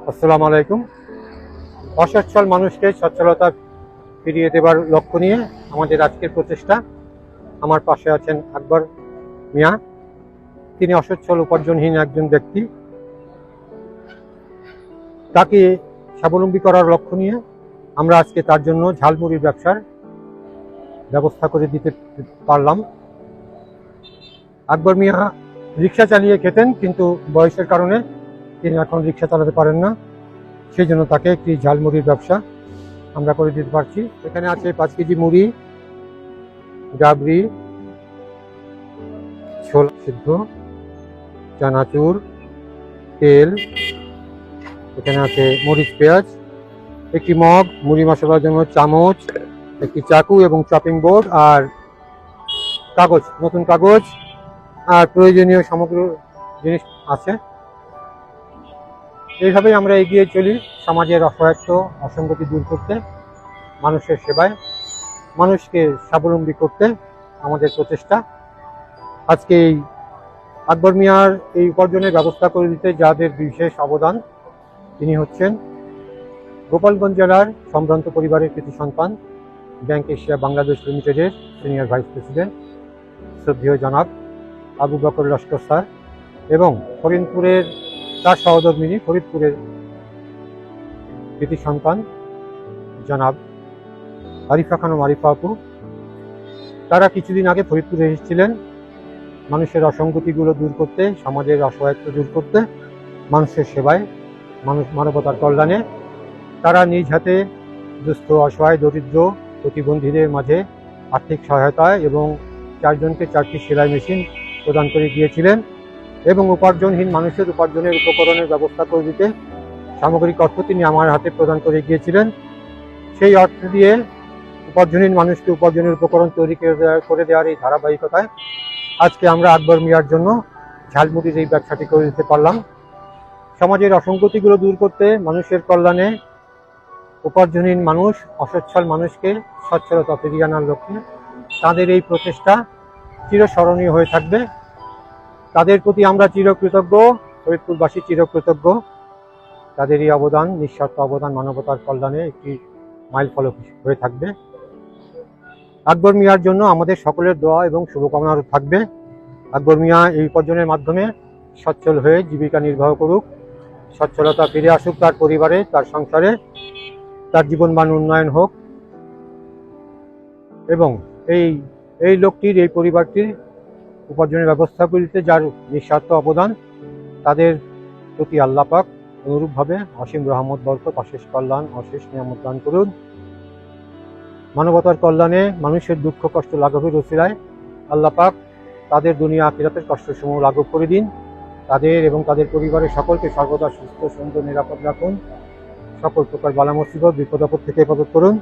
আসসালামু আলাইকুম। অসচ্ছল মানুষকে সচ্ছলতা ফিরিয়ে দেবার লক্ষ্য নিয়ে আমাদের আজকের প্রচেষ্টা। আমার পাশে আছেন আকবর মিয়া। তিনি অসচ্ছল উপার্জনহীন একজন ব্যক্তি। তাকে স্বাবলম্বী করার লক্ষ্য নিয়ে আমরা আজকে তার জন্য ঝালমুড়ির ব্যবসার ব্যবস্থা করে দিতে পারলাম। আকবর মিয়া রিক্সা চালিয়ে খেতেন, কিন্তু বয়সের কারণে তিনি এখন রিক্সা চালাতে পারেন না। সেই জন্য তাকে একটি ঝালমুড়ির ব্যবসা আমরা করে দিতে পারছি। এখানে আছে 5 কেজি মুড়ি, ডাবরি, ছোলা সিদ্ধ, চানাচুর, তেল, এখানে আছে মরিচ পেঁয়াজ, একটি মগ, মুড়ি মশলার জন্য চামচ, একটি চাকু এবং চপিং বোর্ড, আর কাগজ, নতুন কাগজ আর প্রয়োজনীয় সামগ্রী জিনিস আছে। এইভাবেই আমরা এগিয়ে চলি সমাজের অসহায়ত্ব অসঙ্গতি দূর করতে, মানুষের সেবায়, মানুষকে স্বাবলম্বী করতে আমাদের প্রচেষ্টা। আজকে এই আকবর মিয়ার এই উপার্জনের ব্যবস্থা করে দিতে যাদের বিশেষ অবদান, তিনি হচ্ছেন গোপালগঞ্জ জেলার সম্ভ্রান্ত পরিবারের কৃতি সন্তান, ব্যাংক এশিয়া বাংলাদেশ লিমিটেডের সিনিয়র ভাইস প্রেসিডেন্ট শ্রদ্ধেয় জনাব আবু বকর লস্কর স্যার, এবং ফরিদপুরের তার সহধর্মিনী ফরিদপুরের কৃতি সন্তান জনাব আরিফা খানম আরিফা আপু। তারা কিছুদিন আগে ফরিদপুরে এসেছিলেন মানুষের অসঙ্গতিগুলো দূর করতে, সমাজের অসহায়ত্ব দূর করতে, মানুষের সেবায়, মানবতার কল্যাণে। তারা নিজ হাতে দুস্থ, অসহায়, দরিদ্র, প্রতিবন্ধীদের মাঝে আর্থিক সহায়তায় এবং 4 জনকে 4টি সেলাই মেশিন প্রদান করে গিয়েছিলেন, এবং উপার্জনহীন মানুষের উপার্জনের উপকরণের ব্যবস্থা করে দিতে সামগ্রিক অর্থ তিনি আমার হাতে প্রদান করে গিয়েছিলেন। সেই অর্থ দিয়ে উপার্জনহীন মানুষকে উপার্জনের উপকরণ তৈরি করে দেওয়ার এই ধারাবাহিকতায় আজকে আমরা আকবর মিয়ার জন্য ঝালমুড়ির এই ব্যবসাটি করে দিতে পারলাম। সমাজের অসঙ্গতিগুলো দূর করতে, মানুষের কল্যাণে, উপার্জনহীন মানুষ, অসচ্ছল মানুষকে সচ্ছলতা ফিরিয়ে আনার লক্ষ্যে তাদের এই প্রচেষ্টা চিরস্মরণীয় হয়ে থাকবে। তাদের প্রতি আমরা চিরকৃতজ্ঞ, ফরিদপুরবাসী চিরকৃতজ্ঞ। তাদের এই অবদান, নিঃস্বার্থ অবদান মানবতার কল্যাণে একটি মাইল ফলক হয়ে থাকবে। আকবর মিয়ার জন্য আমাদের সকলের দোয়া এবং শুভকামনা থাকবে। আকবর মিয়া এই উপার্জনের মাধ্যমে সচ্ছল হয়ে জীবিকা নির্বাহ করুক, সচ্ছলতা ফিরে আসুক তার পরিবারে, তার সংসারে, তার জীবনমান উন্নয়ন হোক, এবং এই লোকটির, এই পরিবারটির উপার্জনের ব্যবস্থা করতে যার নিঃস্বার্থ অবদান, তাদের প্রতি আল্লাহ পাক অনুরূপভাবে অসীম রহমত, বরকত, অশেষ কল্যাণ, অশেষ নিয়ামত দান করুন। মানবতার কল্যাণে, মানুষের দুঃখ কষ্ট লাঘবের ওসিলায় আল্লাহ পাক তাদের দুনিয়া আখিরাতের কষ্টসমূহ লাঘব করে দিন। তাদের এবং তাদের পরিবারের সকলকে সর্বদা সুস্থ, সুন্দর, নিরাপদ রাখুন। সকল প্রকার বালা মুসিবত, বিপদ আপদ থেকে হেফাজত করুন।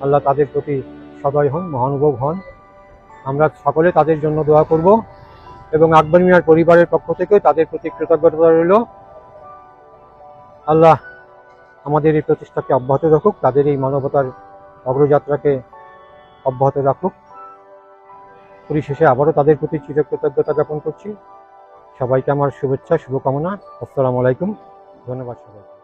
আল্লাহ তাদের প্রতি সদয় হন, মহানুভব হন। আমরা সকলে তাদের জন্য দোয়া করব, এবং আকবর মিয়ার পরিবারের পক্ষ থেকে তাদের প্রতি কৃতজ্ঞতা রইল। আল্লাহ আমাদের এই প্রচেষ্টাকে অব্যাহত রাখুক, তাদের এই মানবতার অগ্রযাত্রাকে অব্যাহত রাখুক। পরিশেষে আবারও তাদের প্রতি চিরকৃতজ্ঞতা জ্ঞাপন করছি। সবাইকে আমার শুভেচ্ছা, শুভকামনা। আসসালামু আলাইকুম। ধন্যবাদ সবাইকে।